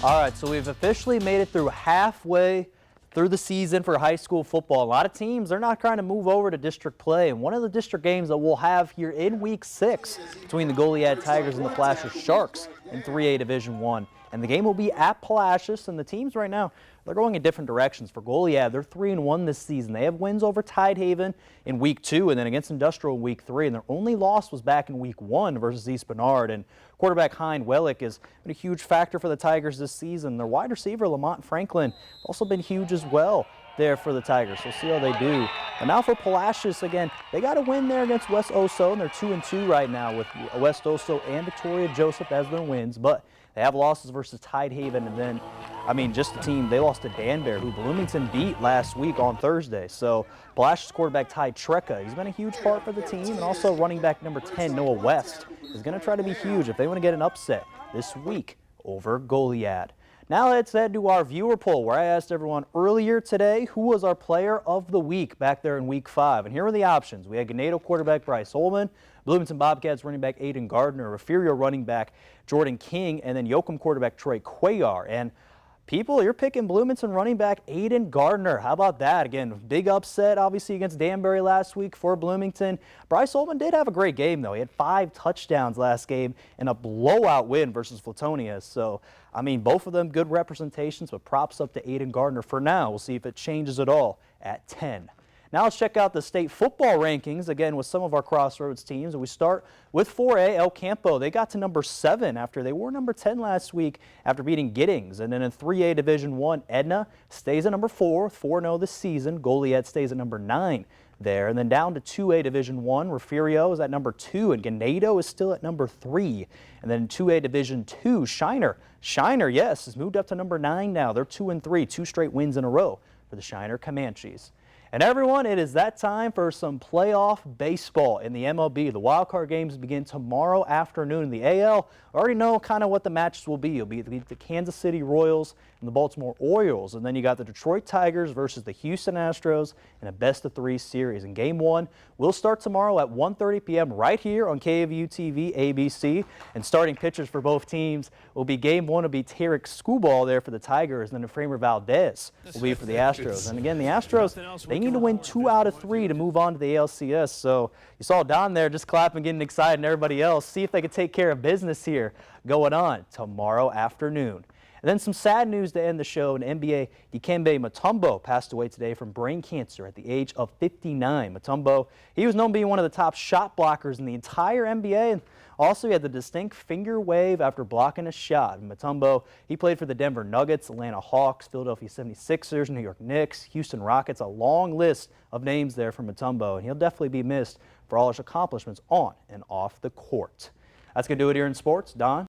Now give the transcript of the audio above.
All right, so we've officially made it through halfway through the season for high school football. A lot of teams, they're not trying to move over to district play. And one of the district games that we'll have here in week 6 between the Goliad Tigers and the Palacios Sharks in 3A Division 1. And the game will be at Palacios, and the teams right now, they're going in different directions. For Goliad, they're 3-1 this season. They have wins over Tidehaven in week 2 and then against Industrial in week 3. And their only loss was back in week 1 versus East Bernard. And quarterback Hein Wellick has been a huge factor for the Tigers this season. Their wide receiver Lamont Franklin also been huge as well there for the Tigers. So we'll see how they do. But now for Palacios, again, they got a win there against West Oso, and they're 2-2 right now with West Oso and Victoria Joseph as their wins. But they have losses versus Tidehaven, and then, just the team, they lost to Danbury, who Bloomington beat last week on Thursday. So Palacios quarterback Ty Trecca, he's been a huge part for the team, and also running back number 10, Noah West, is going to try to be huge if they want to get an upset this week over Goliad. Now let's head to our viewer poll, where I asked everyone earlier today who was our player of the week back there in week 5. And here are the options. We had Ganado quarterback Bryce Holman, Bloomington Bobcats running back Aiden Gardner, Refugio running back Jordan King, and then Yoakum quarterback Troy Cuellar. And people, you're picking Bloomington running back Aiden Gardner. How about that? Again, big upset, obviously, against Danbury last week for Bloomington. Bryce Holman did have a great game, though. He had 5 touchdowns last game and a blowout win versus Flatonia. So, both of them good representations, but props up to Aiden Gardner for now. We'll see if it changes at all at 10. Now let's check out the state football rankings, again, with some of our Crossroads teams. And we start with 4A, El Campo. They got to number 7 after they were number 10 last week after beating Giddings. And then in 3A Division 1, Edna stays at number 4, 4-0 this season. Goliad stays at number 9 there. And then down to 2A Division 1, Refugio is at number 2, and Ganado is still at number 3. And then in 2A Division 2, Shiner, yes, has moved up to number 9 now. They're 2-3, 2 straight wins in a row for the Shiner Comanches. And everyone, it is that time for some playoff baseball in the MLB. The wildcard games begin tomorrow afternoon in the AL. I already know kind of what the matches will be. It'll be the Kansas City Royals and the Baltimore Orioles. And then you got the Detroit Tigers versus the Houston Astros in a best-of-3 series. And Game 1 will start tomorrow at 1:30 p.m. right here on KVU TV ABC. And starting pitchers for both teams will be Game 1 will be Tarek Skubal there for the Tigers, and then Framer Valdez will be for the Astros. And again, the Astros, they need to win 2 out of 3 to move on to the ALCS. So you saw Don there just clapping, getting excited, and everybody else. See if they can take care of business here going on tomorrow afternoon. And then some sad news to end the show. In NBA, Dikembe Mutombo passed away today from brain cancer at the age of 59. Mutombo, he was known to be one of the top shot blockers in the entire NBA. And also, he had the distinct finger wave after blocking a shot. And Mutombo, he played for the Denver Nuggets, Atlanta Hawks, Philadelphia 76ers, New York Knicks, Houston Rockets, a long list of names there for Mutombo. And he'll definitely be missed for all his accomplishments on and off the court. That's going to do it here in sports. Don?